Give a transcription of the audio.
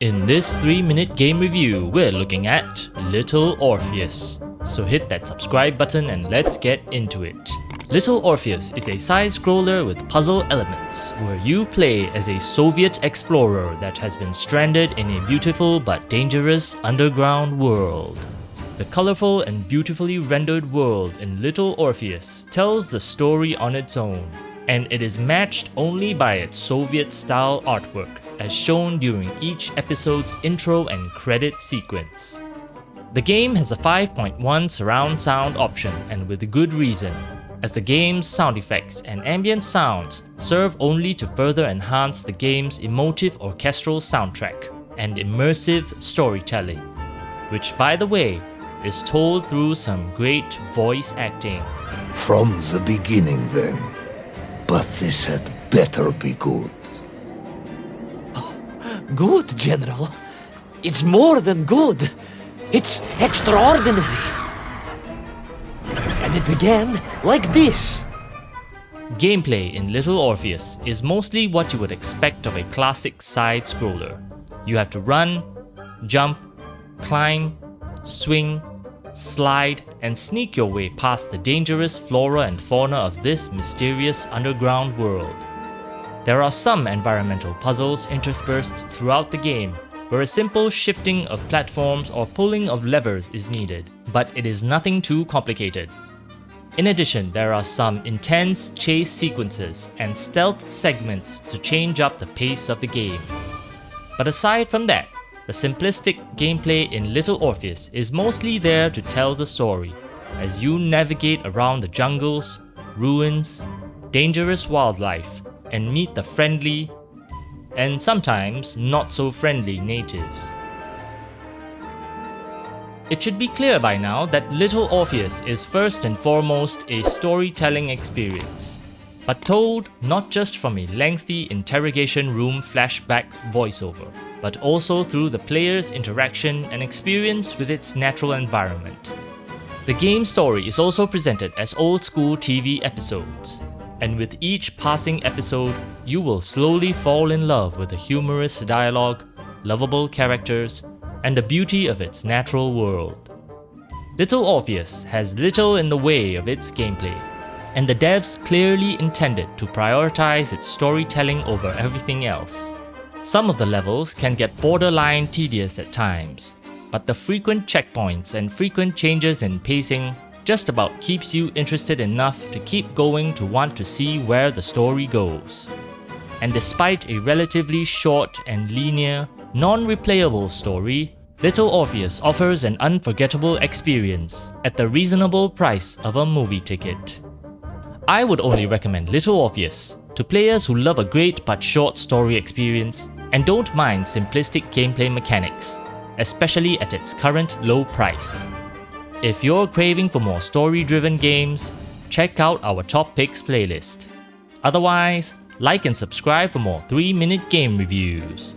In this 3-minute game review, we're looking at Little Orpheus. So hit that subscribe button and let's get into it. Little Orpheus is a side-scroller with puzzle elements, where you play as a Soviet explorer that has been stranded in a beautiful but dangerous underground world. The colorful and beautifully rendered world in Little Orpheus tells the story on its own, and it is matched only by its Soviet-style artwork, as shown during each episode's intro and credit sequence. The game has a 5.1 surround sound option, and with good reason, as the game's sound effects and ambient sounds serve only to further enhance the game's emotive orchestral soundtrack and immersive storytelling, which, by the way, is told through some great voice acting. From the beginning then, but this had better be good. Good, General. It's more than good. It's extraordinary. And it began like this. Gameplay in Little Orpheus is mostly what you would expect of a classic side-scroller. You have to run, jump, climb, swing, slide, and sneak your way past the dangerous flora and fauna of this mysterious underground world. There are some environmental puzzles interspersed throughout the game, where a simple shifting of platforms or pulling of levers is needed, but it is nothing too complicated. In addition, there are some intense chase sequences and stealth segments to change up the pace of the game. But aside from that, the simplistic gameplay in Little Orpheus is mostly there to tell the story, as you navigate around the jungles, ruins, dangerous wildlife, and meet the friendly, and sometimes not so friendly natives. It should be clear by now that Little Orpheus is first and foremost a storytelling experience, but told not just from a lengthy interrogation room flashback voiceover, but also through the player's interaction and experience with its natural environment. The game's story is also presented as old-school TV episodes, and with each passing episode, you will slowly fall in love with the humorous dialogue, lovable characters, and the beauty of its natural world. Little Orpheus has little in the way of its gameplay, and the devs clearly intended to prioritize its storytelling over everything else. Some of the levels can get borderline tedious at times, but the frequent checkpoints and frequent changes in pacing just about keeps you interested enough to keep going to want to see where the story goes. And despite a relatively short and linear, non-replayable story, Little Orpheus offers an unforgettable experience at the reasonable price of a movie ticket. I would only recommend Little Orpheus to players who love a great but short story experience and don't mind simplistic gameplay mechanics, especially at its current low price. If you're craving for more story-driven games, check out our Top Picks playlist. Otherwise, like and subscribe for more 3-minute game reviews.